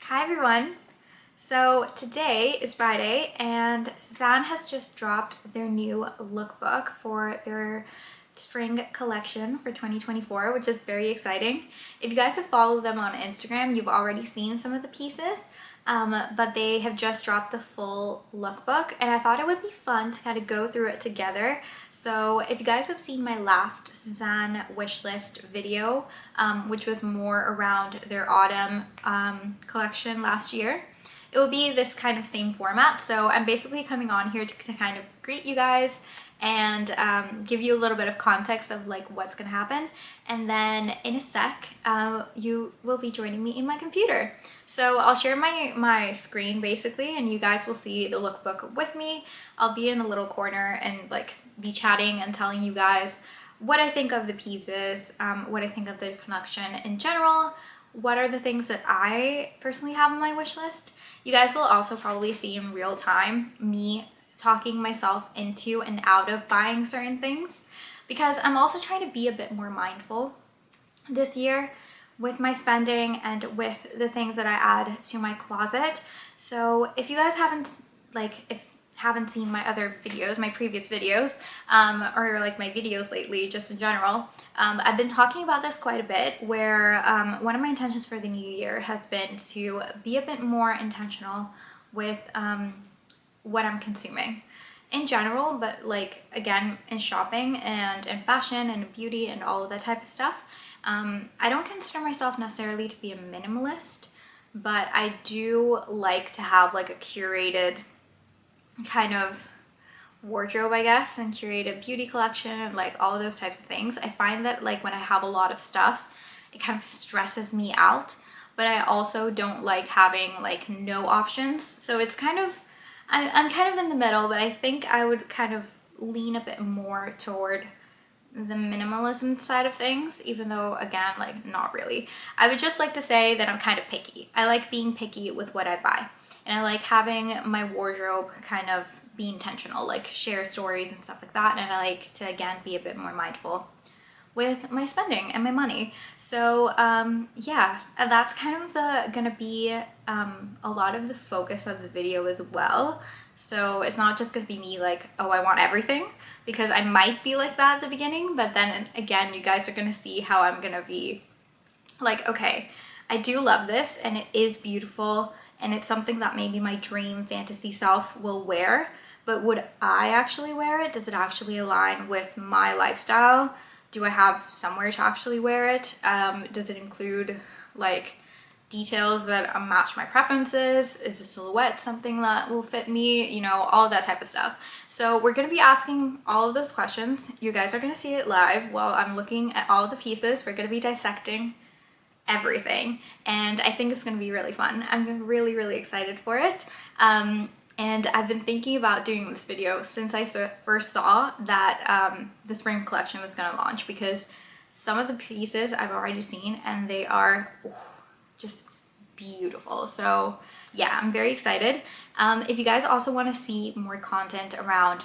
Hi everyone! So today is Friday and Sezane has just dropped their new lookbook for their spring collection for 2024, which is very exciting. If you guys have followed them on Instagram, you've already seen some of the pieces, but they have just dropped the full lookbook and I thought it would be fun to kind of go through it together. So if you guys have seen my last Sézane wishlist video, which was more around their autumn collection last year, it will be this kind of same format. So I'm basically coming on here to kind of greet you guys and give you a little bit of context of like what's gonna happen, and then in a sec you will be joining me in my computer. So I'll share my screen basically and you guys will see the lookbook with me. I'll be in a little corner and like be chatting and telling you guys what I think of the pieces, what I think of the collection in general, what are the things that I personally have on my wish list. You guys will also probably see in real time me talking myself into and out of buying certain things, because I'm also trying to be a bit more mindful this year with my spending and with the things that I add to my closet. So if you guys haven't seen my other videos, my previous videos, or like my videos lately, just in general, I've been talking about this quite a bit, where one of my intentions for the new year has been to be a bit more intentional with what I'm consuming in general, but like again in shopping and in fashion and beauty and all of that type of stuff. I don't consider myself necessarily to be a minimalist, but I do like to have like a curated kind of wardrobe, I guess, and curated beauty collection and like all of those types of things. I find that like when I have a lot of stuff, it kind of stresses me out, but I also don't like having like no options. So it's kind of, I'm kind of in the middle, but I think I would kind of lean a bit more toward the minimalism side of things, even though again, like not really. I would just like to say that I'm kind of picky. I like being picky with what I buy. And I like having my wardrobe kind of be intentional, like share stories and stuff like that. And I like to, again, be a bit more mindful with my spending and my money. So yeah, that's kind of gonna be a lot of the focus of the video as well. So it's not just gonna be me like, oh, I want everything, because I might be like that at the beginning, but then again, you guys are gonna see how I'm gonna be like, okay, I do love this and it is beautiful and it's something that maybe my dream fantasy self will wear, but would I actually wear it? Does it actually align with my lifestyle? Do I have somewhere to actually wear it? Does it include like details that match my preferences? Is the silhouette something that will fit me? You know, all that type of stuff. So we're gonna be asking all of those questions. You guys are gonna see it live while I'm looking at all of the pieces. We're gonna be dissecting everything, and I think it's gonna be really fun. I'm really, really excited for it. And I've been thinking about doing this video since I first saw that the spring collection was gonna launch, because some of the pieces I've already seen and they are just beautiful. So yeah, I'm very excited. If you guys also want to see more content around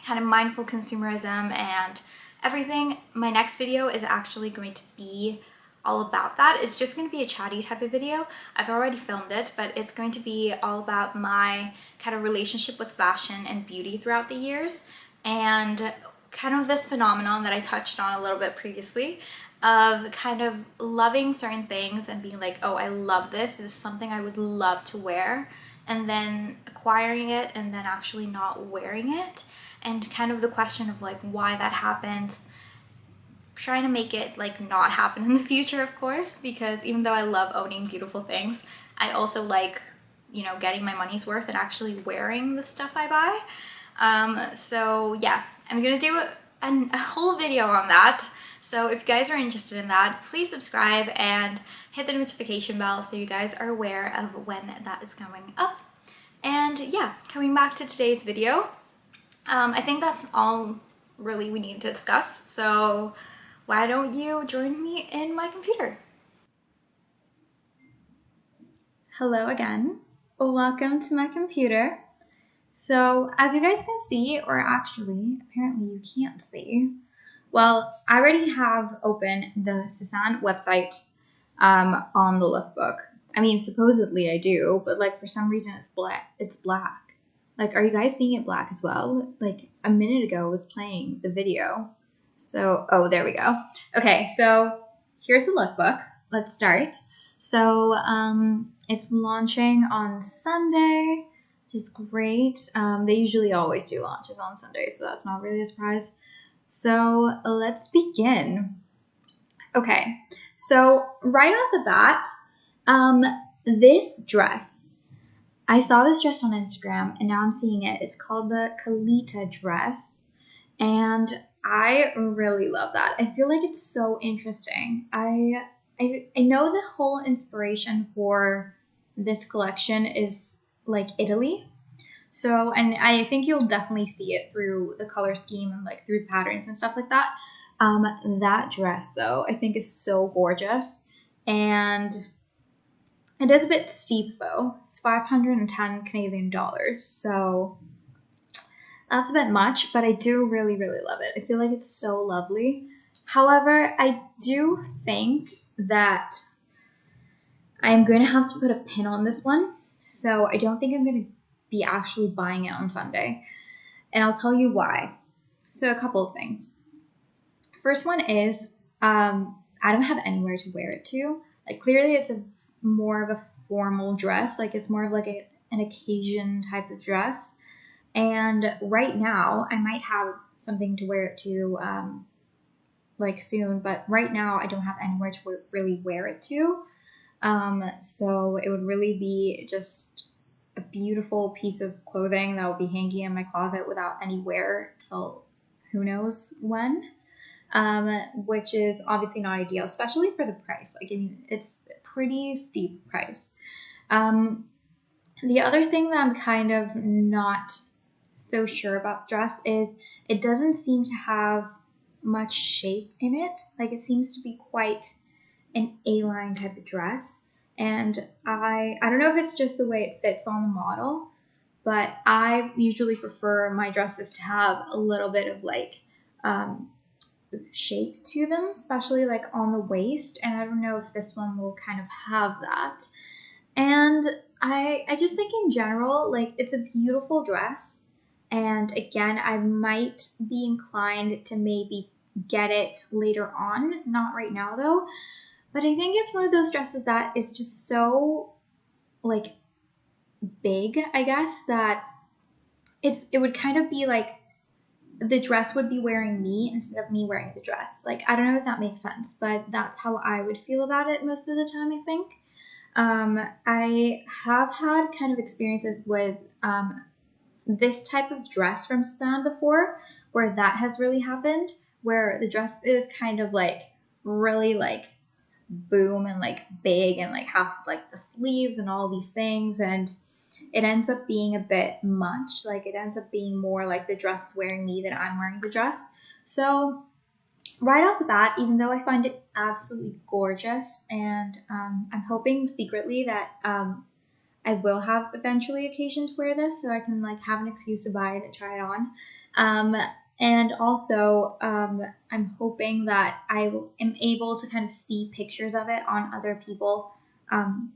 kind of mindful consumerism and everything, my next video is actually going to be all about that. It's just going to be a chatty type of video. I've already filmed it, but it's going to be all about my kind of relationship with fashion and beauty throughout the years, and kind of this phenomenon that I touched on a little bit previously of kind of loving certain things and being like, oh, I love this. This is something I would love to wear, and then acquiring it and then actually not wearing it, and kind of the question of like why that happens. Trying to make it like not happen in the future, of course, because even though I love owning beautiful things, I also like, you know, getting my money's worth and actually wearing the stuff I buy. So yeah, I'm gonna do a whole video on that. So if you guys are interested in that, please subscribe and hit the notification bell so you guys are aware of when that is going up. And yeah, coming back to today's video, I think that's all really we need to discuss. So why don't you join me in my computer? Hello again. Welcome to my computer. So as you guys can see, or actually, apparently you can't see, well, I already have open the Sezane website on the lookbook. I mean, supposedly I do, but like for some reason it's black. It's black. Like, are you guys seeing it black as well? Like a minute ago it was playing the video. So, oh, there we go. Okay, so here's the lookbook. Let's start. So, it's launching on Sunday, which is great. They usually always do launches on Sunday, so that's not really a surprise. So let's begin. Okay, so right off the bat, this dress, I saw this dress on Instagram and now I'm seeing it. It's called the Kalita dress and I really love that. I feel like it's so interesting. I know the whole inspiration for this collection is like Italy. So, and I think you'll definitely see it through the color scheme and like through the patterns and stuff like that. That dress though, I think is so gorgeous and it is a bit steep though. It's 510 Canadian dollars. So that's a bit much, but I do really, really love it. I feel like it's so lovely. However, I do think that I'm going to have to put a pin on this one. So I don't think I'm going to be actually buying it on Sunday. And I'll tell you why. So a couple of things. First one is I don't have anywhere to wear it to. Like clearly it's more of a formal dress. Like it's more of like an occasion type of dress. And right now I might have something to wear it to like soon. But right now I don't have anywhere to really wear it to. So it would really be just a beautiful piece of clothing that will be hanging in my closet without any wear till who knows when, which is obviously not ideal, especially for the price. Like, I mean, it's a pretty steep price. The other thing that I'm kind of not so sure about the dress is it doesn't seem to have much shape in it. Like it seems to be quite an A-line type of dress. And I don't know if it's just the way it fits on the model, but I usually prefer my dresses to have a little bit of like shape to them, especially like on the waist. And I don't know if this one will kind of have that. And I just think in general, like it's a beautiful dress. And again, I might be inclined to maybe get it later on, not right now though. But I think it's one of those dresses that is just so like big, I guess, that it would kind of be like the dress would be wearing me instead of me wearing the dress. Like, I don't know if that makes sense, but that's how I would feel about it most of the time, I think. I have had kind of experiences with this type of dress from Sézane before, where that has really happened, where the dress is kind of like really like boom and like big and like has like the sleeves and all these things, and it ends up being a bit much. Like it ends up being more like the dress wearing me than I'm wearing the dress. So right off the bat, even though I find it absolutely gorgeous, and I'm hoping secretly that I will have eventually occasion to wear this, so I can like have an excuse to buy it and try it on. And also, I'm hoping that I am able to kind of see pictures of it on other people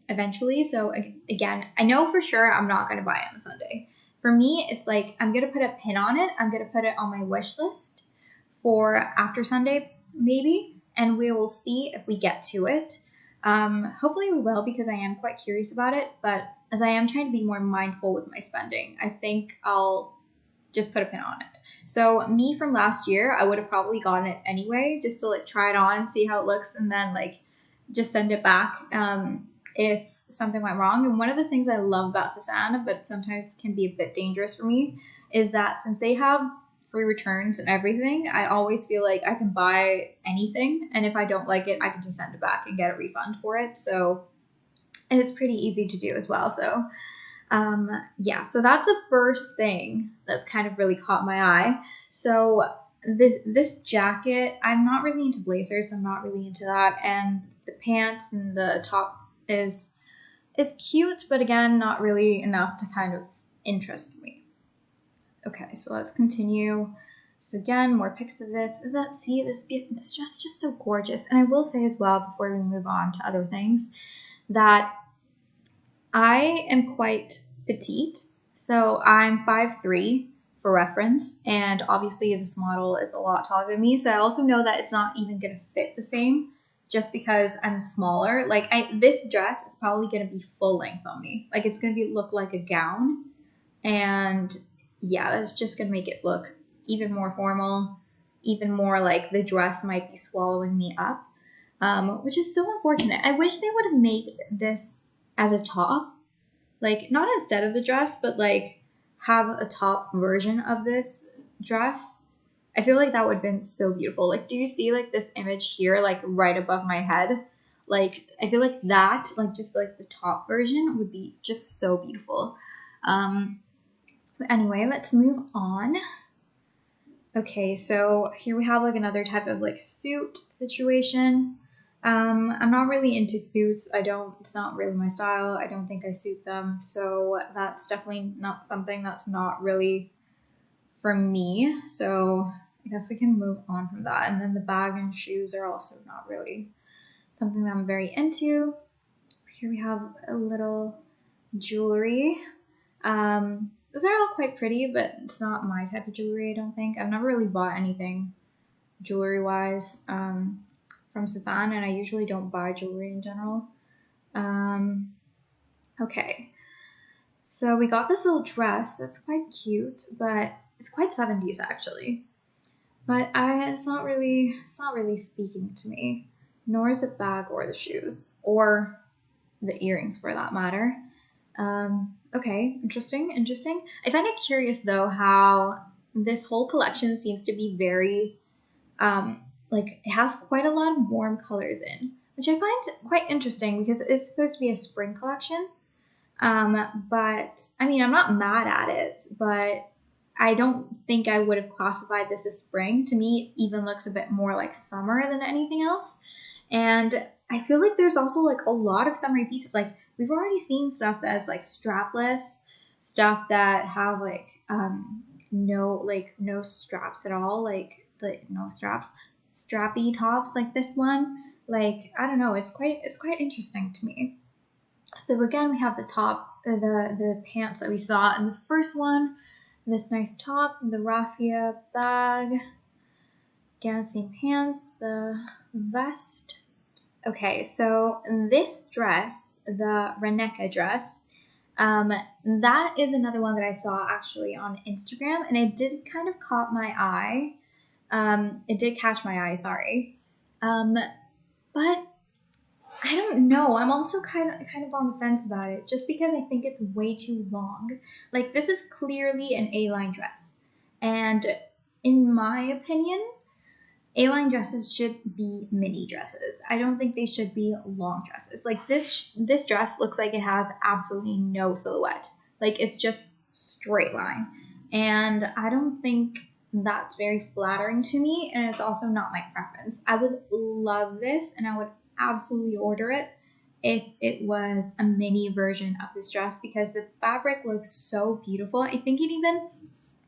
eventually. So again, I know for sure I'm not going to buy it on Sunday. For me, it's like I'm going to put a pin on it. I'm going to put it on my wish list for after Sunday, maybe, and we will see if we get to it. Hopefully we will, because I am quite curious about it, but as I am trying to be more mindful with my spending, I think I'll just put a pin on it. So me from last year, I would have probably gotten it anyway, just to like try it on, see how it looks, and then like just send it back if something went wrong. And one of the things I love about Sezane, but sometimes can be a bit dangerous for me, is that since they have free returns and everything, I always feel like I can buy anything, and if I don't like it, I can just send it back and get a refund for it. So, and it's pretty easy to do as well. So yeah, so that's the first thing that's kind of really caught my eye. So this jacket, I'm not really into blazers. I'm not really into that. And the pants and the top is cute, but again, not really enough to kind of interest me. Okay, so let's continue. So again, more pics of this. See, this dress is just so gorgeous. And I will say as well, before we move on to other things, that I am quite petite, so I'm 5'3" for reference, and obviously this model is a lot taller than me, so I also know that it's not even going to fit the same just because I'm smaller. Like this dress is probably going to be full length on me. Like it's going to look like a gown, and yeah, that's just going to make it look even more formal, even more like the dress might be swallowing me up, which is so unfortunate. I wish they would have made this as a top, like not instead of the dress, but like have a top version of this dress. I feel like that would have been so beautiful. Like, do you see like this image here, like right above my head? Like, I feel like that, like just like the top version would be just so beautiful. But anyway, let's move on. Okay, so here we have like another type of like suit situation. I'm not really into suits. It's not really my style. I don't think I suit them. So that's definitely not something that's not really for me. So I guess we can move on from that. And then the bag and shoes are also not really something that I'm very into. Here we have a little jewelry. These are all quite pretty, but it's not my type of jewelry, I don't think. I've never really bought anything jewelry-wise from Sezane, and I usually don't buy jewelry in general. Okay, so we got this little dress that's quite cute, but it's quite 70s actually. But it's not really speaking to me, nor is the bag or the shoes or the earrings for that matter. Okay, interesting. I find it curious though how this whole collection seems to be very, like it has quite a lot of warm colors in, which I find quite interesting because it's supposed to be a spring collection. But I mean, I'm not mad at it, but I don't think I would have classified this as spring. To me, it even looks a bit more like summer than anything else. And I feel like there's also like a lot of summery pieces. Like we've already seen stuff that's like strapless, stuff that has like no straps at all, like no straps, strappy tops like this one. Like I don't know, it's quite interesting to me. So again, we have the top, the pants that we saw in the first one. This nice top, the raffia bag. Again, same pants, the vest. Okay, so this dress, the Reneka dress, that is another one that I saw actually on Instagram, and it did kind of caught my eye. It did catch my eye, sorry. But I don't know. I'm also kind of on the fence about it, just because I think it's way too long. Like this is clearly an A-line dress, and in my opinion, A-line dresses should be mini dresses. I don't think they should be long dresses. Like this dress looks like it has absolutely no silhouette. Like it's just straight line. And I don't think that's very flattering to me, and it's also not my preference. I would love this and I would absolutely order it if it was a mini version of this dress because the fabric looks so beautiful. I think it even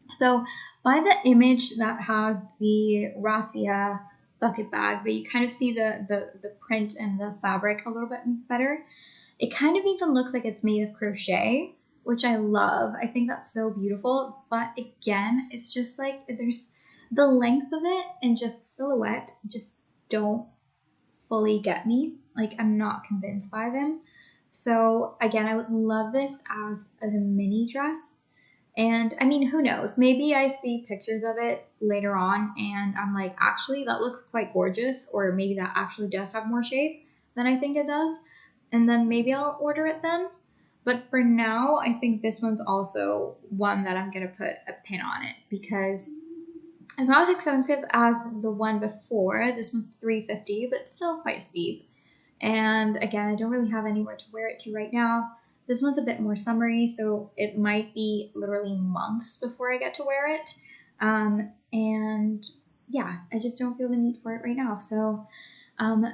so by the image that has the raffia bucket bag, but you kind of see the print and the fabric a little bit better. It kind of even looks like it's made of crochet, which I love. I think that's so beautiful. But again, it's just like there's the length of it and just silhouette just don't fully get me. Like I'm not convinced by them. So again, I would love this as a mini dress. And I mean, who knows? Maybe I see pictures of it later on and I'm like, actually, that looks quite gorgeous. Or maybe that actually does have more shape than I think it does. And then maybe I'll order it then. But for now, I think this one's also one that I'm going to put a pin on it because it's not as expensive as the one before. This one's $350, but still quite steep. And again, I don't really have anywhere to wear it to right now. This one's a bit more summery, so it might be literally months before I get to wear it. And yeah, I just don't feel the need for it right now. So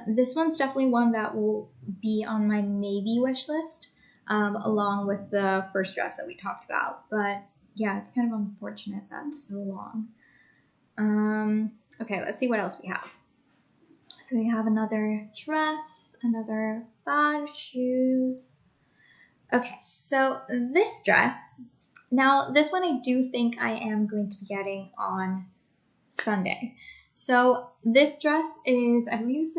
this one's definitely one that will be on my maybe wish list, along with the first dress that we talked about. But yeah, it's kind of unfortunate that it's so long. Okay, let's see what else we have. So we have another dress, another bag, shoes. Okay, so this dress, now this one I do think I am going to be getting on Sunday. So this dress is, I believe it's,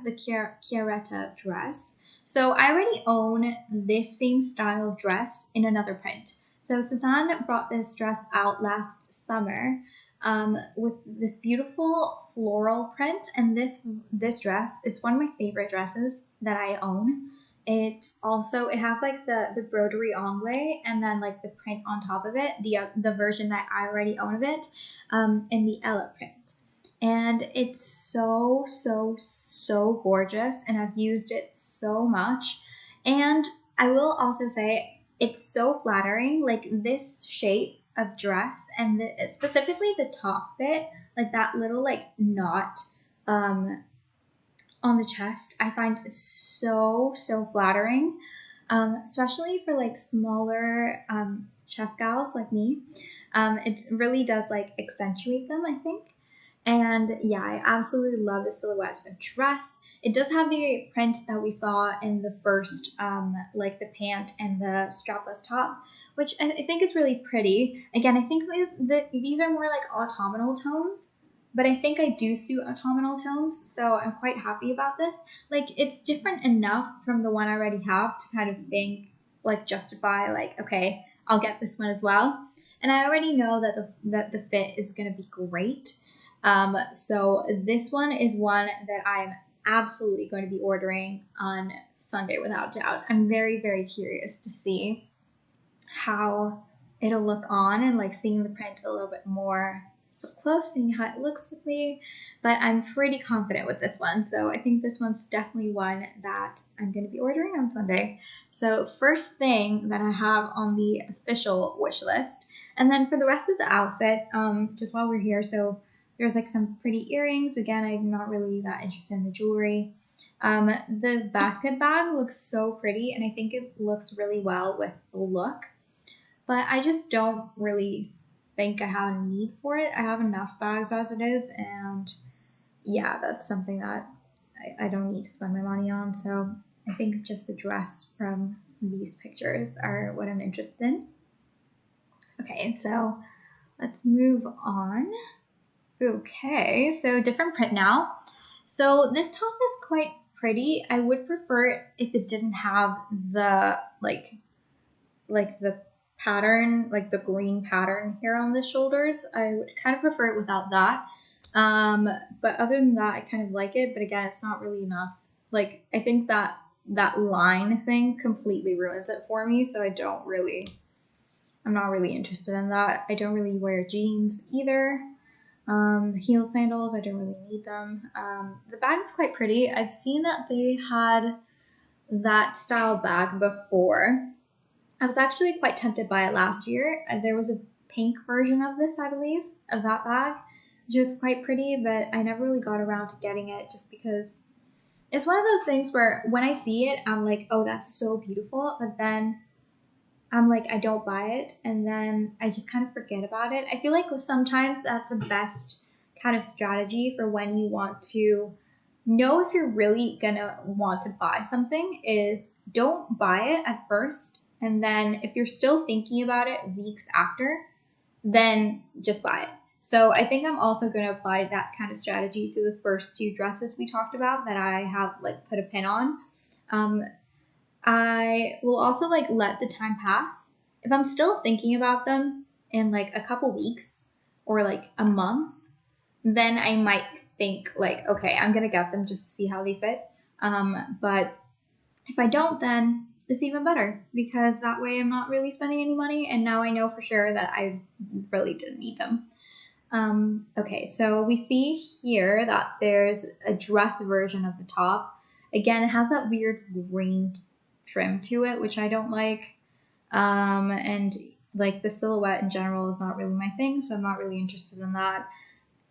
the Chiaretta dress. So I already own this same style dress in another print. So Sezane brought this dress out last summer with this beautiful floral print, and this dress is one of my favorite dresses that I own. It has like the broderie anglais and then like the print on top of it, the version that I already own of it, in the Ella print. And it's so, so, so gorgeous, and I've used it so much. And I will also say it's so flattering, like this shape of dress and specifically the top bit, like that little like knot on the chest, I find so, so flattering, especially for like smaller chest gals like me. It really does like accentuate them, I think. And yeah, I absolutely love the silhouette of dress. It does have the print that we saw in the first, like the pant and the strapless top, which I think is really pretty. Again, I think these are more like autumnal tones, but I think I do suit autumnal tones, so I'm quite happy about this. Like, it's different enough from the one I already have to kind of think, like, justify, like, okay, I'll get this one as well. And I already know that the fit is going to be great. So this one is one that I'm absolutely going to be ordering on Sunday without doubt. I'm very, very curious to see how it'll look on and like seeing the print a little bit more up close, seeing how it looks with me. But I'm pretty confident with this one. So I think this one's definitely one that I'm going to be ordering on Sunday. So first thing that I have on the official wish list. And then for the rest of the outfit, just while we're here, so there's like some pretty earrings. Again, I'm not really that interested in the jewelry. The basket bag looks so pretty, and I think it looks really well with the look. But I just don't really think I have a need for it. I have enough bags as it is, and yeah, that's something that I don't need to spend my money on. So I think just the dress from these pictures are what I'm interested in. Okay, so let's move on. Okay, so different print now. So this top is quite pretty. I would prefer it if it didn't have the like the pattern, like the green pattern here on the shoulders. I would kind of prefer it without that. But other than that, I kind of like it. But again, it's not really enough. Like, I think that line thing completely ruins it for me. So I'm not really interested in that. I don't really wear jeans either. The heel sandals, I don't really need them. The bag is quite pretty. I've seen that they had that style bag before. I was actually quite tempted by it last year. There was a pink version of this, I believe, of that bag, which was quite pretty, but I never really got around to getting it just because it's one of those things where when I see it, I'm like, oh, that's so beautiful, but then I'm like, I don't buy it, and then I just kind of forget about it. I feel like sometimes that's the best kind of strategy for when you want to know if you're really gonna want to buy something is don't buy it at first, and then if you're still thinking about it weeks after, then just buy it. So I think I'm also going to apply that kind of strategy to the first two dresses we talked about that I have like put a pin on. I will also like let the time pass. If I'm still thinking about them in like a couple weeks or like a month, then I might think like, okay, I'm going to get them just to see how they fit. But if I don't, then it's even better because that way I'm not really spending any money. And now I know for sure that I really didn't need them. Okay, so we see here that there's a dress version of the top. Again, it has that weird green trim to it, which I don't like. And like the silhouette in general is not really my thing, so I'm not really interested in that.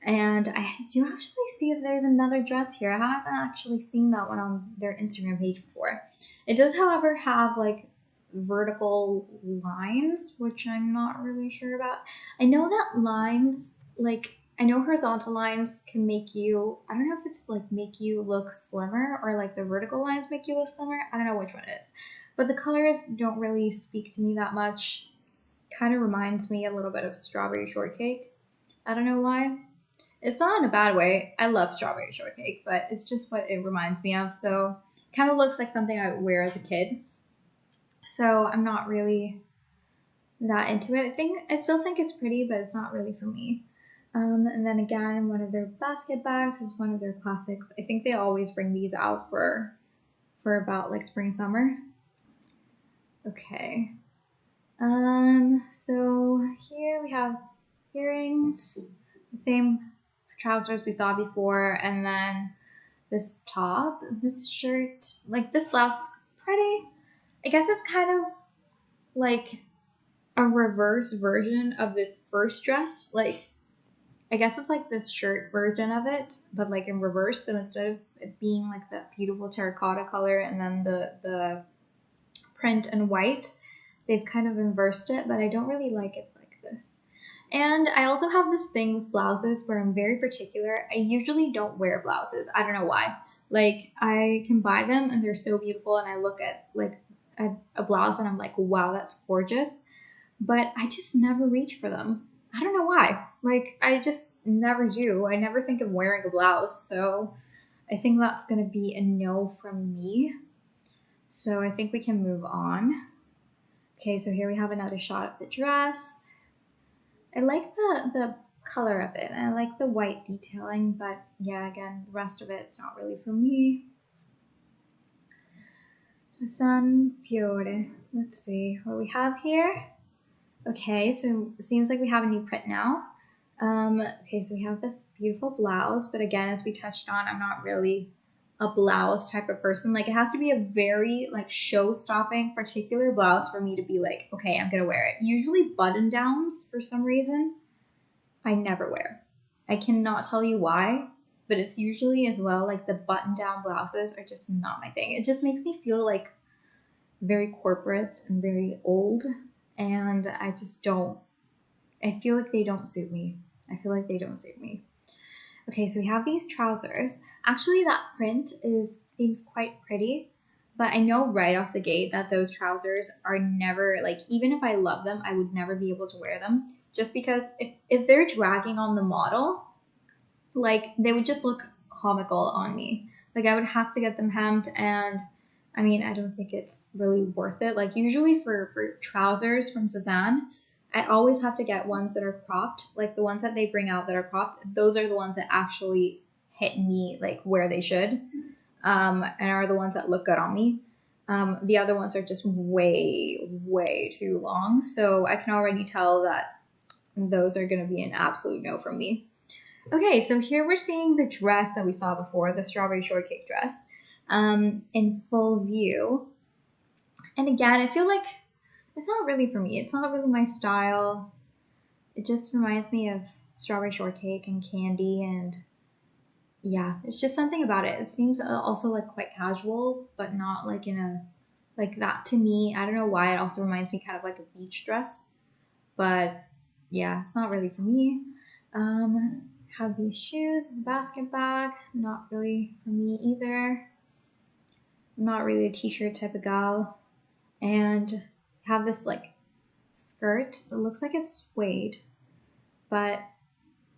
And I do actually see that there's another dress here. I haven't actually seen that one on their Instagram page before. It does, however, have like vertical lines, which I'm not really sure about. I know that lines, like, I know horizontal lines can make you, I don't know if it's like make you look slimmer or like the vertical lines make you look slimmer. I don't know which one it is. but the colors don't really speak to me that much. Kind of reminds me a little bit of strawberry shortcake. I don't know why. It's not in a bad way. I love strawberry shortcake, but it's just what it reminds me of. So kind of looks like something I would wear as a kid. So I'm not really that into it. I still think it's pretty, but it's not really for me. And then again, one of their basket bags is one of their classics. I think they always bring these out for about like spring, summer. Okay. So here we have earrings, the same trousers we saw before, and then this top, this shirt, like this blouse, pretty. I guess it's kind of like a reverse version of the first dress. Like, I guess it's like the shirt version of it, but like in reverse. So instead of it being like that beautiful terracotta color and then the print in white, they've kind of inversed it, but I don't really like it like this. And I also have this thing with blouses where I'm very particular. I usually don't wear blouses. I don't know why. Like, I can buy them and they're so beautiful, and I look at like a blouse and I'm like, wow, that's gorgeous. But I just never reach for them. I don't know why. Like, I just never do. I never think of wearing a blouse. So I think that's going to be a no from me. So I think we can move on. Okay, so here we have another shot of the dress. I like the color of it. I like the white detailing, but yeah, again, the rest of it's not really for me. Sezane Fiore. Let's see what we have here. Okay, so it seems like we have a new print now. Okay, so we have this beautiful blouse, but again, as we touched on, I'm not really a blouse type of person. Like, it has to be a very like show-stopping particular blouse for me to be like, okay, I'm gonna wear it. Usually button downs, for some reason, I never wear. I cannot tell you why, but it's usually as well like the button down blouses are just not my thing. It just makes me feel like very corporate and very old, and I just don't. I feel like they don't suit me. Okay, so we have these trousers. Actually, that print seems quite pretty, but I know right off the gate that those trousers are never, like, even if I love them, I would never be able to wear them, just because if they're dragging on the model, like, they would just look comical on me. Like, I would have to get them hemmed, and I mean, I don't think it's really worth it. Like, usually for trousers from Sezane, I always have to get ones that are cropped. Like, the ones that they bring out that are cropped, those are the ones that actually hit me like where they should, and are the ones that look good on me. The other ones are just way too long, so I can already tell that those are going to be an absolute no from me. Okay, so here we're seeing the dress that we saw before, the strawberry shortcake dress, in full view. And again, I feel like it's not really for me. It's not really my style. It just reminds me of strawberry shortcake and candy, and yeah, it's just something about it. It seems also like quite casual, but not like in a, like that to me. I don't know why. It also reminds me kind of like a beach dress, but yeah, it's not really for me. Have these shoes, the basket bag, not really for me either. I'm not really a t-shirt type of gal. And have this like skirt. It looks like it's suede, but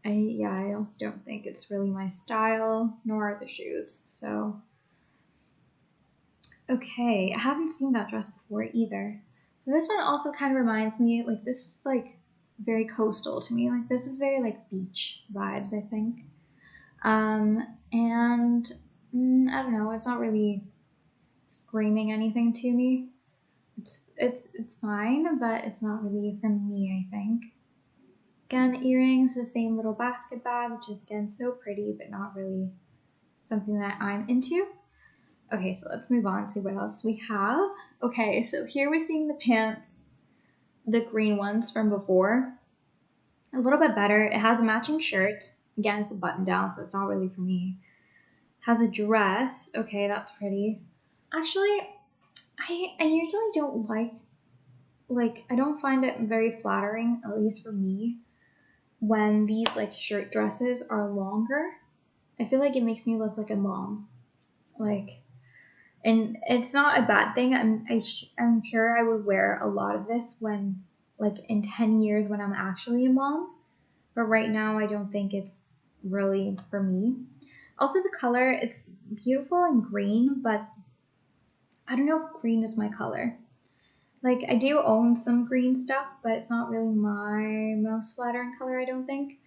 I also don't think it's really my style, nor are the shoes. So okay, I haven't seen that dress before either. So this one also kind of reminds me, like, this is like very coastal to me. Like, this is very like beach vibes, I think. And I don't know, it's not really screaming anything to me. It's fine, but it's not really for me, I think. Again, earrings, the same little basket bag, which is again so pretty, but not really something that I'm into. Okay, so let's move on and see what else we have. Okay, so here we're seeing the pants, the green ones from before. A little bit better. It has a matching shirt. Again, it's a button down, so it's not really for me. Has a dress. Okay, that's pretty. Actually, I usually don't like, I don't find it very flattering, at least for me, when these like shirt dresses are longer. I feel like it makes me look like a mom. Like, And it's not a bad thing. I'm sure I would wear a lot of this when, like, in 10 years when I'm actually a mom. But right now, I don't think it's really for me. Also, the color, it's beautiful and green, but I don't know if green is my color. Like, I do own some green stuff, but it's not really my most flattering color, I don't think.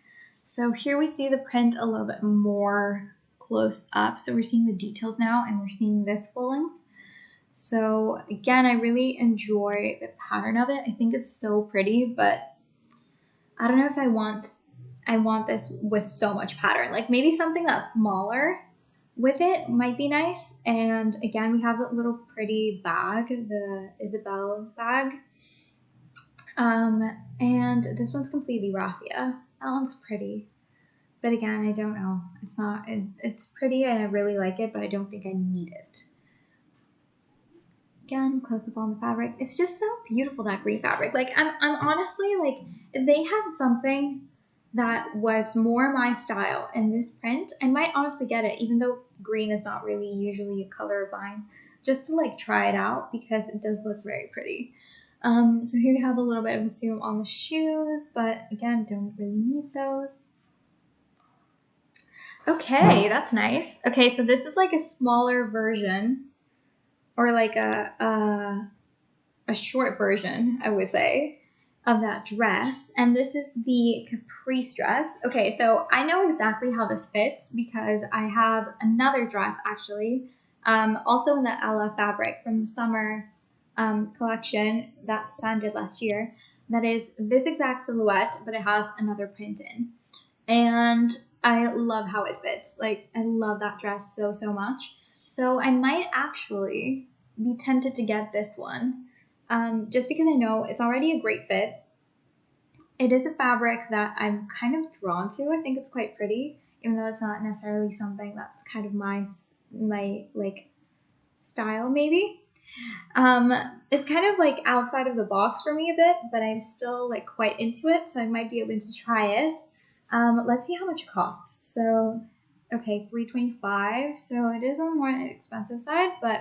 So here we see the print a little bit more close up. So we're seeing the details now, and we're seeing this full length. So again, I really enjoy the pattern of it. I think it's so pretty, but I don't know if I want this with so much pattern. Like, maybe something that's smaller with it might be nice. And again, we have a little pretty bag, the Isabel bag. And this one's completely raffia. That one's pretty. But again, I don't know. It's pretty and I really like it, but I don't think I need it. Again, close up on the fabric. It's just so beautiful, that green fabric. Like, I'm honestly, like, if they had something that was more my style in this print, I might honestly get it, even though green is not really usually a color of mine, just to like try it out because it does look very pretty. So here you have a little bit of a zoom on the shoes, but again, don't really need those. Okay, that's nice. Okay, so this is like a smaller version, or like a short version, I would say, of that dress. And this is the caprice dress. Okay, so I know exactly how this fits because I have another dress actually, also in the Ella fabric from the summer collection that Sezane did last year. That is this exact silhouette, but it has another print in. And I love how it fits. Like, I love that dress so, so much. So I might actually be tempted to get this one, just because I know it's already a great fit. It is a fabric that I'm kind of drawn to. I think it's quite pretty, even though it's not necessarily something that's kind of my like style maybe. It's kind of like outside of the box for me a bit, but I'm still like quite into it, so I might be able to try it. Let's see how much it costs. So, okay, $3.25. So it is on the more expensive side, but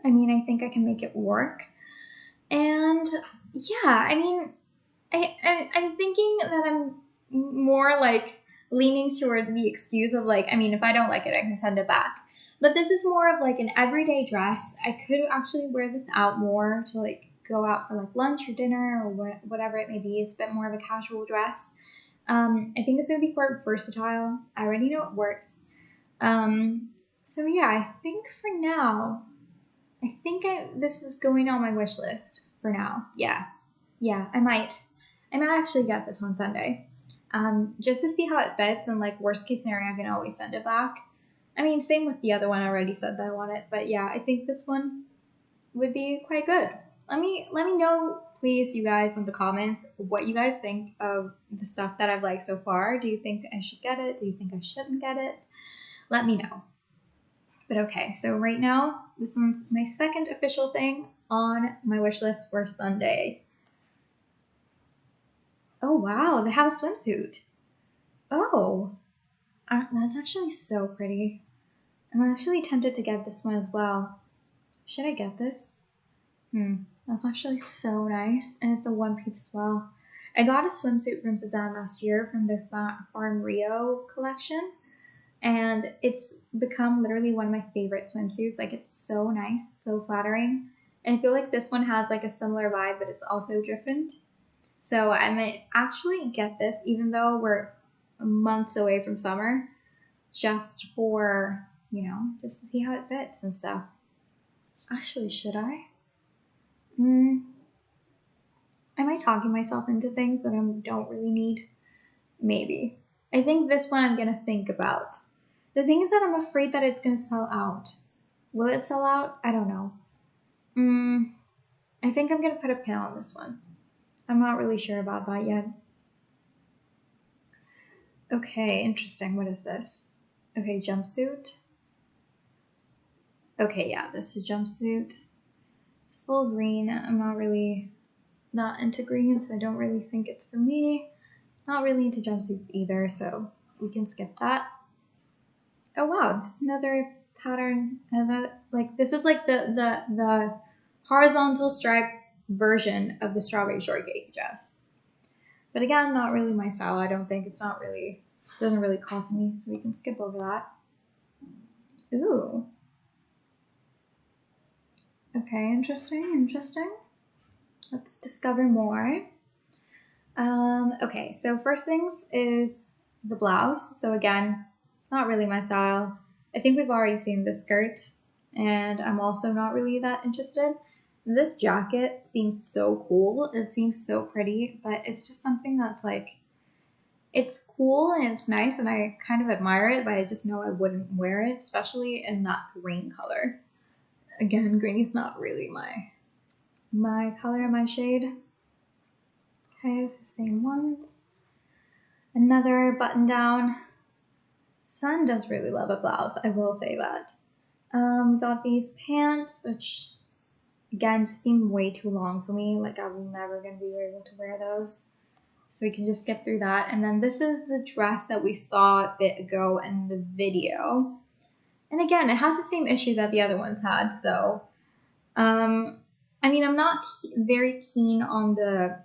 I mean, I think I can make it work. And yeah, I mean, I'm thinking that I'm more like leaning toward the excuse of like, I mean, if I don't like it, I can send it back. But this is more of like an everyday dress. I could actually wear this out more to like go out for like lunch or dinner or whatever it may be. It's a bit more of a casual dress. I think it's going to be quite versatile. I already know it works. So yeah, I think for now, this is going on my wish list for now. Yeah, I might actually get this on Sunday, just to see how it fits. And like worst case scenario, I can always send it back. I mean, same with the other one. I already said that I want it, but yeah, I think this one would be quite good. Let me know, please, you guys, in the comments, what you guys think of the stuff that I've liked so far. Do you think I should get it? Do you think I shouldn't get it? Let me know. But okay, so right now, this one's my second official thing on my wish list for Sunday. Oh, wow, they have a swimsuit. Oh, that's actually so pretty. I'm actually tempted to get this one as well. Should I get this? That's actually so nice, and it's a one piece as well. I got a swimsuit from Sezane last year from their Farm Rio collection, and it's become literally one of my favorite swimsuits. Like, it's so nice, so flattering, and I feel like this one has like a similar vibe, but it's also different. So I might actually get this, even though we're months away from summer, just for, just to see how it fits and stuff. Actually, should I? Am I talking myself into things that I don't really need? Maybe. I think this one I'm going to think about. The thing is that I'm afraid that it's going to sell out. Will it sell out? I don't know. I think I'm going to put a pin on this one. I'm not really sure about that yet. Okay, interesting. What is this? Okay, jumpsuit. Okay, yeah, this is a jumpsuit. It's full green. I'm not into green, so I don't really think it's for me. Not really into jumpsuits either, so we can skip that. Oh wow, this is another pattern. Like this is like the horizontal stripe version of the strawberry shortcake dress. But again, not really my style. I don't think. It's not really, doesn't really call to me, so we can skip over that. Ooh. Okay, interesting. Let's discover more. Okay, so first things is the blouse. So again, not really my style. I think we've already seen the skirt, and I'm also not really that interested. This jacket seems so cool. It seems so pretty, but it's just something that's like, it's cool and it's nice and I kind of admire it, but I just know I wouldn't wear it, especially in that green color. Again, green is not really my color, my shade. Okay, so same ones. Another button down. Sun does really love a blouse, I will say that. We got these pants, which again just seem way too long for me. Like I'm never gonna be able to wear those. So we can just skip through that. And then this is the dress that we saw a bit ago in the video. And again, it has the same issue that the other ones had. So, I mean, I'm not very keen on the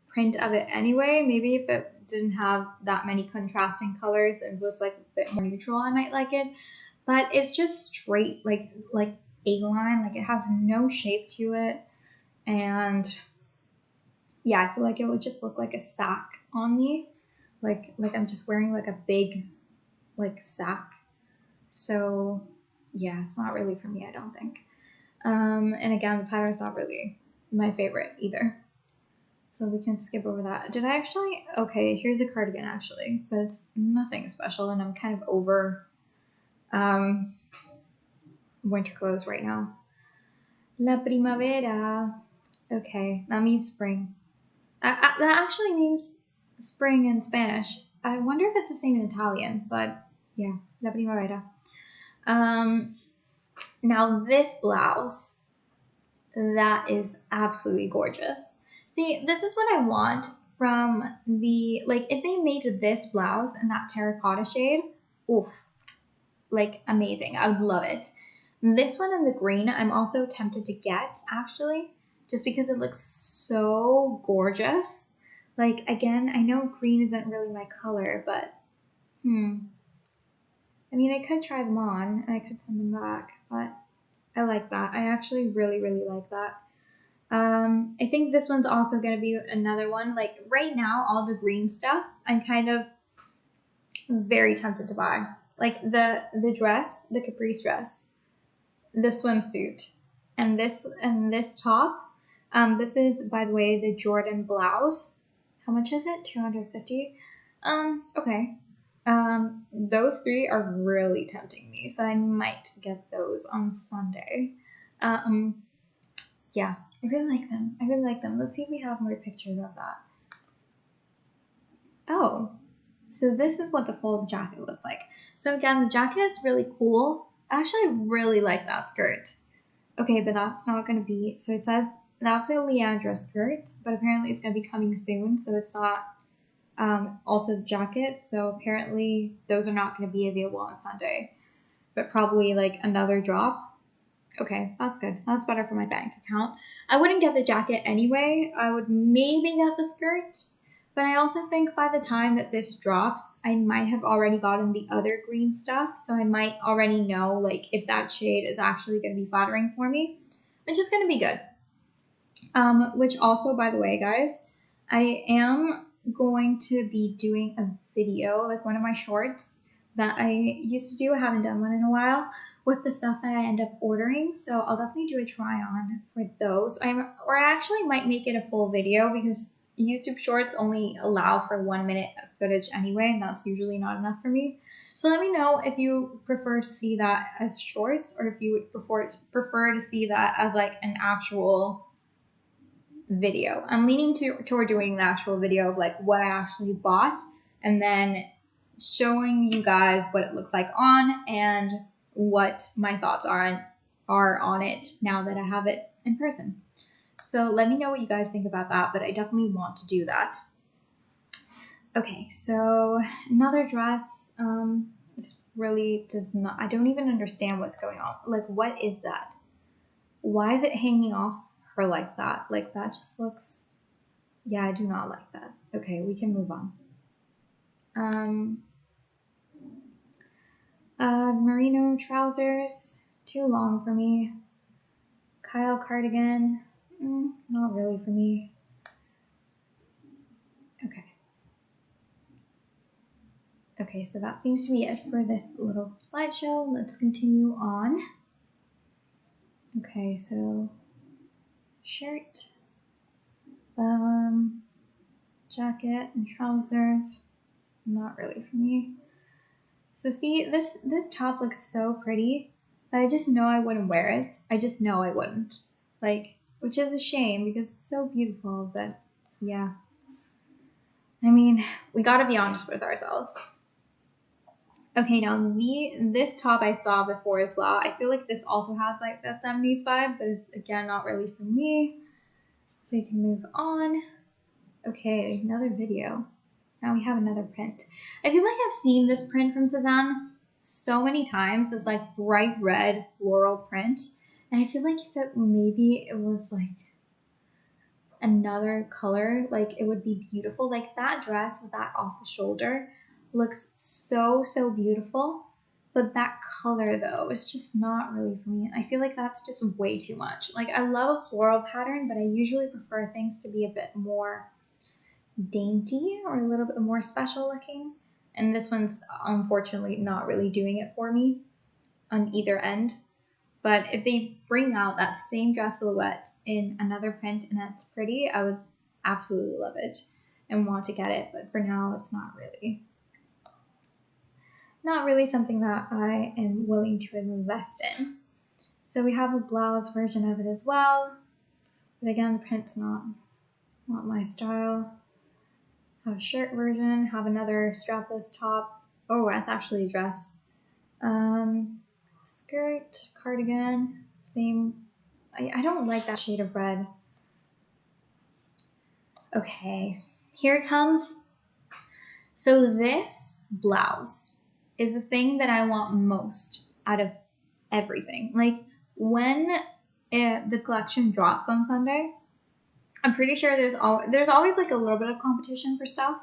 print of it anyway. Maybe if it didn't have that many contrasting colors and was like a bit more neutral, I might like it. But it's just straight, like A-line. Like it has no shape to it. And yeah, I feel like it would just look like a sack on me. Like I'm just wearing like a big like sack. So yeah, it's not really for me, I don't think. And again, the pattern's not really my favorite either. So we can skip over that. Did I actually? Okay, here's a cardigan actually, but it's nothing special and I'm kind of over winter clothes right now. La primavera. Okay, that means spring. That actually means spring in Spanish. I wonder if it's the same in Italian, but yeah, la primavera. Now this blouse, that is absolutely gorgeous. See, this is what I want from the, like if they made this blouse in that terracotta shade, oof, like amazing. I would love it. This one in the green, I'm also tempted to get actually, just because it looks so gorgeous. Like again, I know green isn't really my color, but I mean, I could try them on and I could send them back, but I like that. I actually really, really like that. I think this one's also going to be another one. Like right now, all the green stuff, I'm kind of very tempted to buy. Like the dress, the caprice dress, the swimsuit, and this top. This is, by the way, the Jordan blouse. How much is it? $250. Okay. Those three are really tempting me, so I might get those on Sunday. Yeah, I really like them. Let's see if we have more pictures of that. Oh, so this is what the full jacket looks like. So again, the jacket is really cool. Actually, I really like that skirt. Okay, but that's not going to be, so it says that's a Leandra skirt, but apparently it's going to be coming soon, so it's not also the jacket. So apparently those are not going to be available on Sunday, but probably like another drop. Okay, that's good. That's better for my bank account. I wouldn't get the jacket anyway. I would maybe get the skirt, but I also think by the time that this drops, I might have already gotten the other green stuff, so I might already know like if that shade is actually going to be flattering for me, which is going to be good. Which also, by the way, guys, I am going to be doing a video, like one of my shorts that I used to do. I haven't done one in a while, with the stuff that I end up ordering. So I'll definitely do a try on for those. Or I actually might make it a full video because YouTube shorts only allow for 1 minute of footage anyway, and that's usually not enough for me. So let me know if you prefer to see that as shorts or if you would prefer to see that as like an actual video. I'm leaning toward doing an actual video of like what I actually bought and then showing you guys what it looks like on and what my thoughts are on it now that I have it in person. So let me know what you guys think about that, but I definitely want to do that. Okay, so another dress, it's really does not, I don't even understand what's going on. Like, what is that? Why is it hanging off her like that? Like, that just looks, yeah, I do not like that. Okay, we can move on. Merino trousers, too long for me. Kyle cardigan, not really for me. Okay, so that seems to be it for this little slideshow. Let's continue on. Okay, so shirt, jacket and trousers, not really for me. So see, this top looks so pretty, but I just know I wouldn't wear it. I just know I wouldn't. Like, which is a shame because it's so beautiful, but yeah. I mean, we gotta be honest with ourselves. Okay, now this top I saw before as well. I feel like this also has like that 70s vibe, but it's again not really for me. So you can move on. Okay, another video. Now we have another print. I feel like I've seen this print from Sezane so many times. It's like bright red floral print. And I feel like if maybe it was like another color, like it would be beautiful. Like that dress with that off the shoulder looks so beautiful, but that color though is just not really for me. I feel like that's just way too much. Like I love a floral pattern, but I usually prefer things to be a bit more dainty or a little bit more special looking, and this one's unfortunately not really doing it for me on either end. But if they bring out that same dress silhouette in another print and it's pretty, I would absolutely love it and want to get it, but for now it's not really something that I am willing to invest in. So we have a blouse version of it as well, but again, the print's not my style. Have a shirt version, have another strapless top. Oh, that's actually a dress. Skirt, cardigan, same. I don't like that shade of red. Okay, here it comes. So this blouse is the thing that I want most out of everything. Like when the collection drops on Sunday, I'm pretty sure there's always like a little bit of competition for stuff.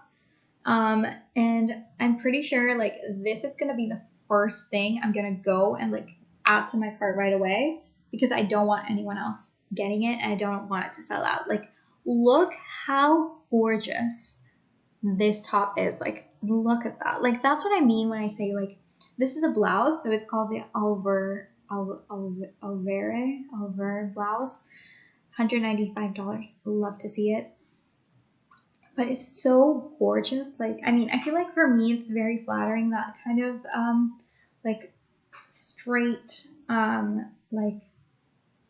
And I'm pretty sure like this is going to be the first thing I'm going to go and like add to my cart right away because I don't want anyone else getting it and I don't want it to sell out. Like, look how gorgeous this top is. Like, look at that. Like, that's what I mean when I say like, this is a blouse. So it's called the Alver blouse. $195. Love to see it. But it's so gorgeous. Like, I mean, I feel like for me, it's very flattering, that kind of, like straight, like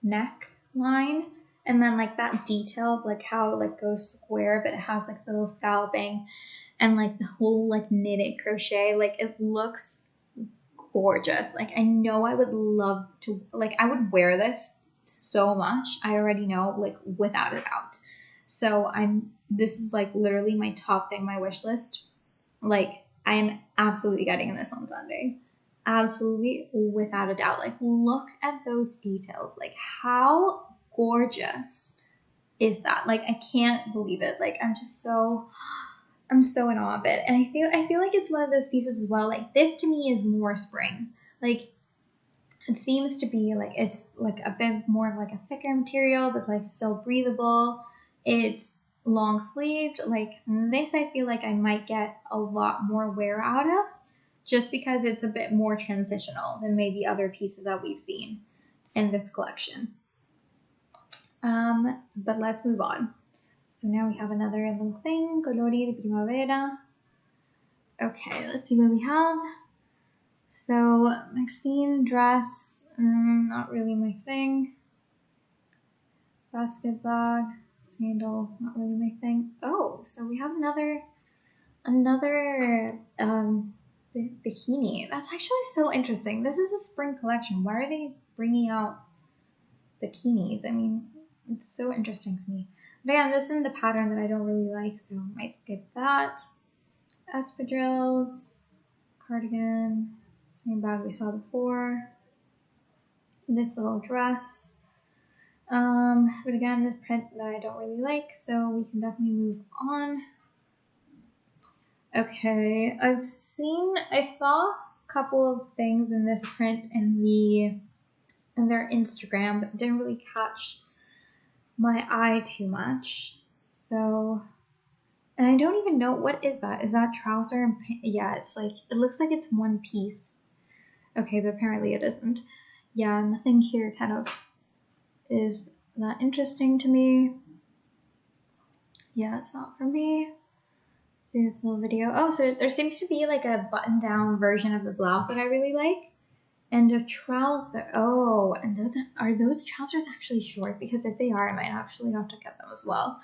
neck line. And then like that detail of like how it like goes square, but it has like little scalloping and like the whole like knitted crochet. Like it looks gorgeous. Like I know I would love to, like I would wear this so much. I already know, like without a doubt. So this is like literally my top thing, my wish list. Like I am absolutely getting this on Sunday. Absolutely, without a doubt. Like look at those details. Like how gorgeous is that? Like I can't believe it. Like I'm so in awe of it. And I feel like it's one of those pieces as well. Like this to me is more spring. Like it seems to be like it's like a bit more of like a thicker material, but like still breathable. It's long sleeved. Like this, I feel like I might get a lot more wear out of just because it's a bit more transitional than maybe other pieces that we've seen in this collection. But let's move on. So now we have another little thing, colori de primavera. Okay, let's see what we have. So Maxine dress, not really my thing. Basket bag, sandals, not really my thing. Oh, so we have another bikini. That's actually so interesting. This is a spring collection. Why are they bringing out bikinis? I mean, it's so interesting to me. But yeah, this is the pattern that I don't really like, so I might skip that. Espadrilles, cardigan, Same bag we saw before. This little dress. But again, the print that I don't really like, so we can definitely move on. Okay, I saw a couple of things in this print in their Instagram, but didn't really catch my eye too much. So, and I don't even know, what is that? Is that trouser and yeah, it's like, it looks like it's one piece. Okay, but apparently it isn't. Yeah, nothing here kind of is that interesting to me. Yeah, it's not for me. See this little video. Oh, so there seems to be like a button-down version of the blouse that I really like. And a trouser. Oh, and those trousers actually short? Because if they are, I might actually have to get them as well.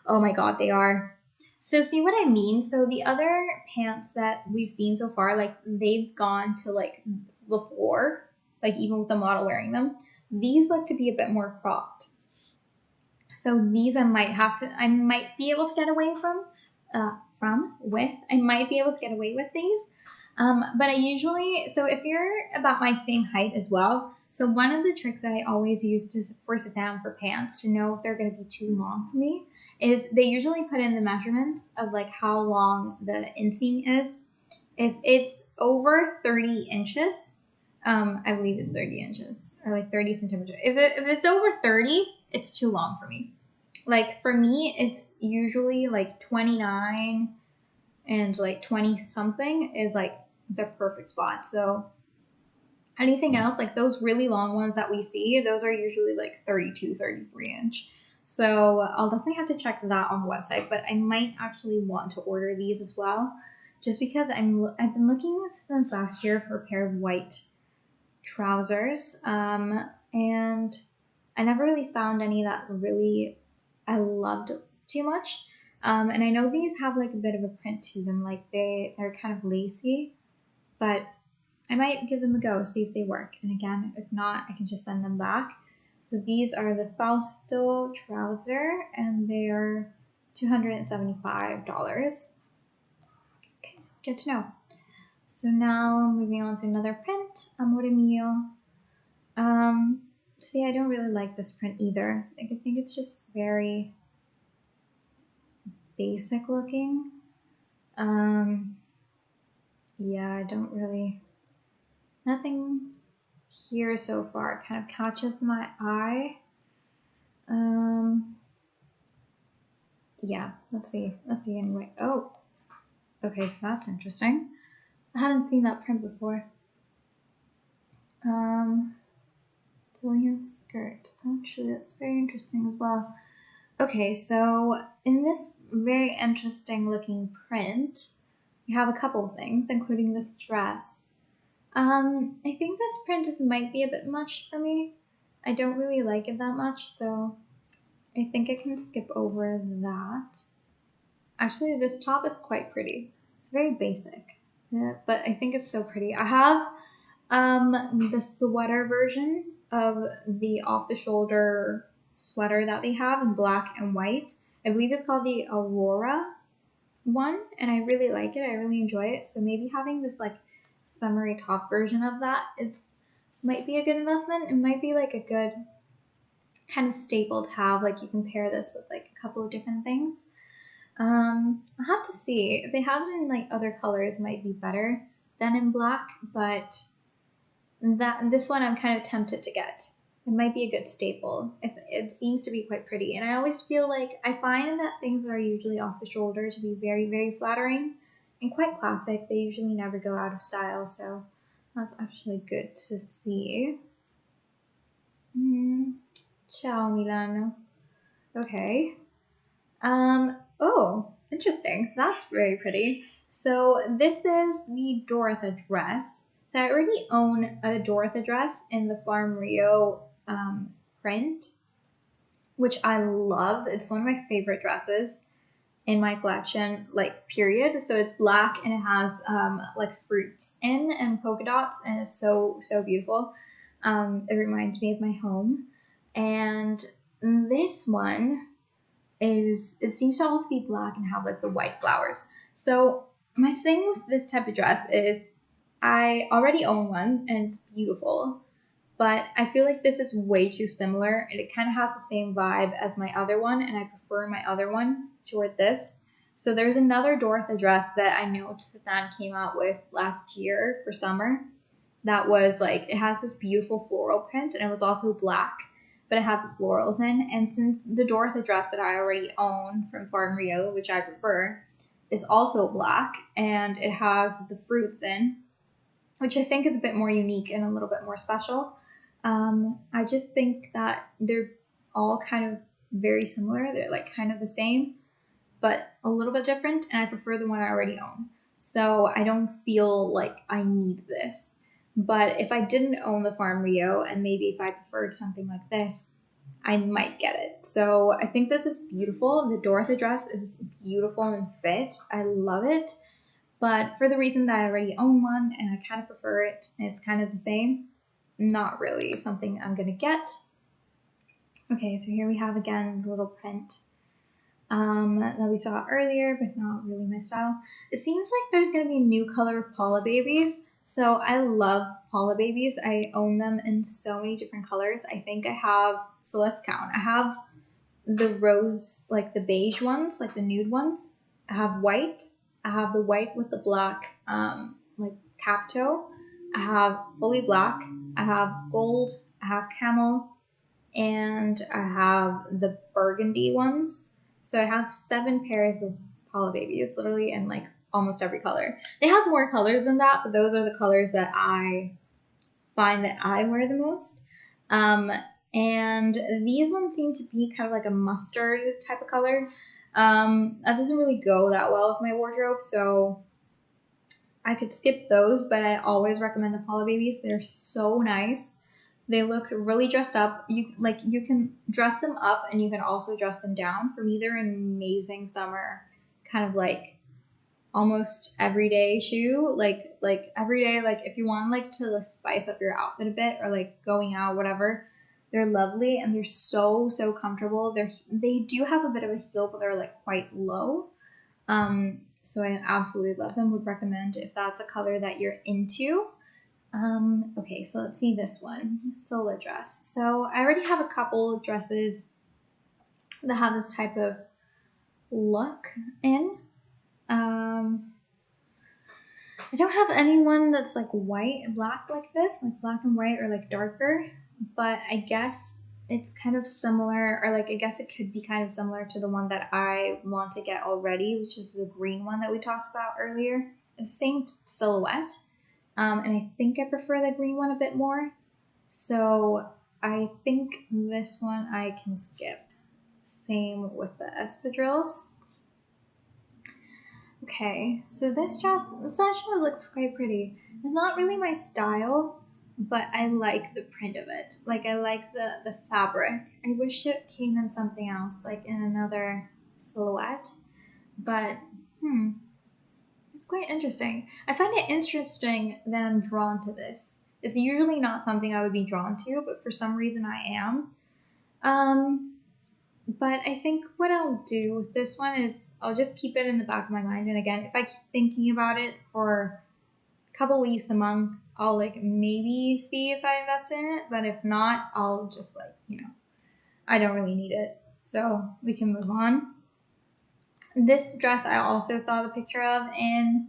Oh my god, they are. So see what I mean? So the other pants that we've seen so far, like they've gone to like the floor, like even with the model wearing them. These look to be a bit more cropped. So these I might be able to get away I might be able to get away with these. But I usually, so if you're about my same height as well, so one of the tricks that I always use for Sezane for pants to know if they're going to be too long for me is they usually put in the measurements of like how long the inseam is. If it's over 30 inches, I believe it's 30 inches or like 30 centimeters. If it's over 30, it's too long for me. Like for me, it's usually like 29 and like 20 something is like the perfect spot. So anything else, like those really long ones that we see, those are usually like 32, 33 inch. So I'll definitely have to check that on the website, but I might actually want to order these as well, just because I've been looking since last year for a pair of white trousers, and I never really found any that really I loved too much. And I know these have like a bit of a print to them, like they're kind of lacy, but I might give them a go, see if they work. And again, if not, I can just send them back. So these are the Fausto trouser, and they are $275. Okay, good to know. So now moving on to another print, Amore Mio. See, I don't really like this print either. I think it's just very basic looking. Yeah, I don't really, nothing here so far kind of catches my eye. Yeah, let's see anyway. Oh, okay, so that's interesting. I haven't seen that print before. Jillian skirt. Actually, that's very interesting as well. Okay, so in this very interesting looking print, we have a couple of things, including this dress. I think this print might be a bit much for me. I don't really like it that much, so I think I can skip over that. Actually, this top is quite pretty. It's very basic, but I think it's so pretty. I have the sweater version of the off-the-shoulder sweater that they have in black and white. I believe it's called the Aurora one, and I really like it. I really enjoy it. So maybe having this like summery top version of that, might be a good investment. It might be like a good kind of staple to have. Like you can pair this with like a couple of different things. I'll have to see if they have it in like other colors. It might be better than in black, but this one I'm kind of tempted to get. It might be a good staple. It seems to be quite pretty, and I always feel like I find that things that are usually off the shoulder to be very, very flattering and quite classic. They usually never go out of style, so that's actually good to see. Ciao Milano. Okay. Oh, interesting. So that's very pretty. So this is the Dorothy dress. So I already own a Dorothy dress in the Farm Rio print, which I love. It's one of my favorite dresses in my collection, like period. So it's black and it has like fruits and polka dots, and it's so beautiful. It reminds me of my home. And this one it seems to also be black and have like the white flowers. So my thing with this type of dress is I already own one and it's beautiful, but I feel like this is way too similar and it kind of has the same vibe as my other one, and I prefer my other one toward this. So there's another Dorothy dress that I know Sezane came out with last year for summer that was like, it has this beautiful floral print and it was also black, but it had the florals in. And since the Dorothy dress that I already own from Farm Rio, which I prefer, is also black and it has the fruits in, which I think is a bit more unique and a little bit more special. I just think that they're all kind of very similar. They're like kind of the same, but a little bit different, and I prefer the one I already own. So I don't feel like I need this. But if I didn't own the Farm Rio and maybe if I preferred something like this, I might get it. So I think this is beautiful. The Dorothy dress is beautiful and fit. I love it. But for the reason that I already own one and I kind of prefer it and it's kind of the same, not really something I'm going to get. Okay, so here we have again the little print that we saw earlier, but not really my style. It seems like there's going to be a new color of Paula Babies. So I love Paula Babies. I own them in so many different colors. I think I have, so let's count. I have the rose, like the beige ones, like the nude ones. I have white. I have the white with the black, like cap toe. I have fully black. I have gold. I have camel. And I have the burgundy ones. So I have 7 pairs of Paula Babies, literally in like almost every color. They have more colors than that, but those are the colors that I find that I wear the most. And these ones seem to be kind of like a mustard type of color. That doesn't really go that well with my wardrobe, so I could skip those, but I always recommend the Paula Babies. They're so nice. They look really dressed up. You can dress them up and you can also dress them down. For me, they're an amazing summer kind of like almost everyday shoe. Like everyday, like if you want like to like spice up your outfit a bit or like going out, whatever. They're lovely and they're so comfortable. They do have a bit of a heel, but they're like quite low. So I absolutely love them. Would recommend if that's a color that you're into. Okay, so let's see this one, Sola dress. So I already have a couple of dresses that have this type of look in. I don't have anyone that's like white and black like this, like black and white or like darker, but I guess it's kind of similar, or like I guess it could be kind of similar to the one that I want to get already, which is the green one that we talked about earlier. It's the same silhouette. And I think I prefer the green one a bit more. So I think this one I can skip. Same with the espadrilles. Okay, so this dress, this actually looks quite pretty. It's not really my style, but I like the print of it. Like I like the fabric. I wish it came in something else, like in another silhouette. But, it's quite interesting. I find it interesting that I'm drawn to this. It's usually not something I would be drawn to, but for some reason I am. But I think what I'll do with this one is I'll just keep it in the back of my mind. And again, if I keep thinking about it for a couple weeks, a month, I'll like maybe see if I invest in it. But if not, I'll just like, I don't really need it. So we can move on. This dress I also saw the picture of in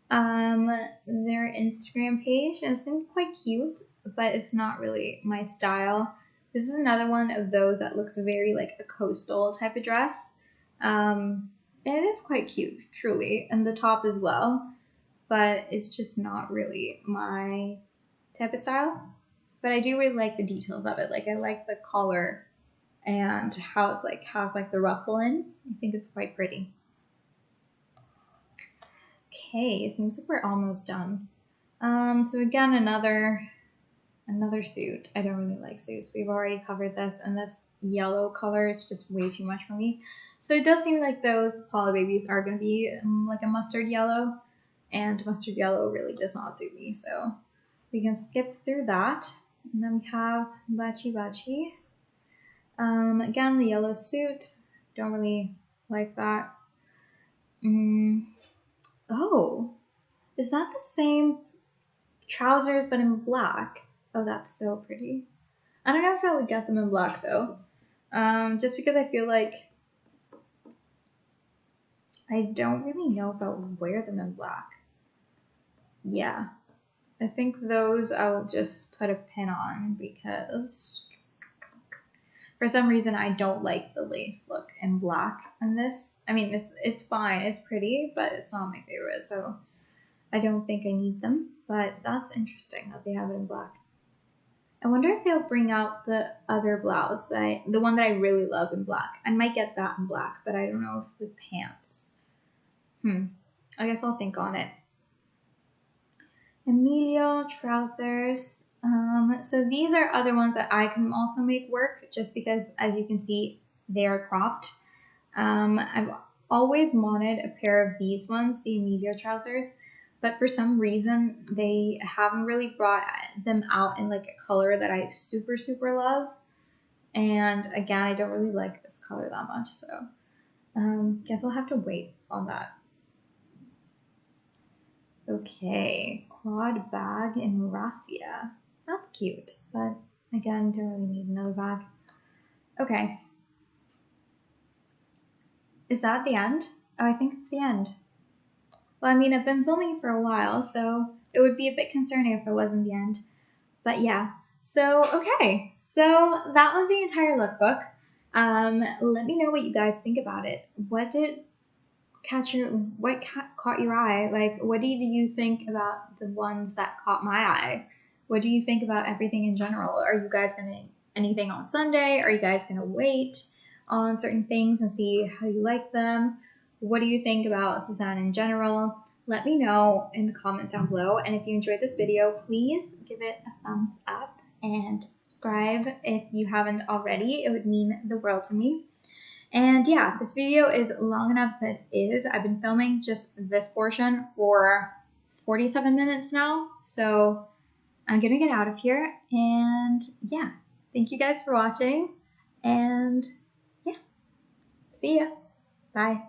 their Instagram page, and it seemed quite cute, but it's not really my style. This is another one of those that looks very like a coastal type of dress. And it is quite cute, truly, and the top as well, but it's just not really my type of style. But I do really like the details of it. Like I like the collar and how it's like has like the ruffle in. I think it's quite pretty. Okay, it seems like we're almost done. So again, another suit. I don't really like suits. We've already covered this, and this yellow color is just way too much for me. So it does seem like those Paula Babies are going to be like a mustard yellow, and mustard yellow really does not suit me. So we can skip through that. And then we have Bachi Bachi. Again, the yellow suit. Don't really like that. Oh, is that the same trousers, but in black. Oh, that's so pretty. I don't know if I would get them in black though. Just because I feel like I don't really know if I would wear them in black. Yeah, I think those I will just put a pin on because for some reason I don't like the lace look in black on this. I mean, it's fine, it's pretty, but it's not my favorite, so I don't think I need them. But that's interesting that they have it in black. I wonder if they'll bring out the other blouse, the one that I really love in black. I might get that in black, but I don't know if the pants. I guess I'll think on it. Emilio trousers. So these are other ones that I can also make work just because, as you can see, they are cropped. I've always wanted a pair of these ones, the Emilio trousers, but for some reason they haven't really brought them out in like a color that I super love. And again, I don't really like this color that much, so guess I'll have to wait on that. Okay, quad bag in raffia. That's cute, but again, don't really need another bag. Okay. Is that the end? Oh, I think it's the end. Well, I mean, I've been filming for a while, so it would be a bit concerning if it wasn't the end. But yeah, so okay. So that was the entire lookbook. Let me know what you guys think about it. What caught your eye? Like, what do you think about the ones that caught my eye? What do you think about everything in general? Are you guys gonna anything on Sunday? Are you guys gonna wait on certain things and see how you like them? What do you think about Sezane in general? Let me know in the comments down below. And if you enjoyed this video, please give it a thumbs up and subscribe if you haven't already. It would mean the world to me. And yeah, this video is long enough as it is. I've been filming just this portion for 47 minutes now. So I'm gonna get out of here. And yeah, thank you guys for watching. And yeah, see ya. Bye.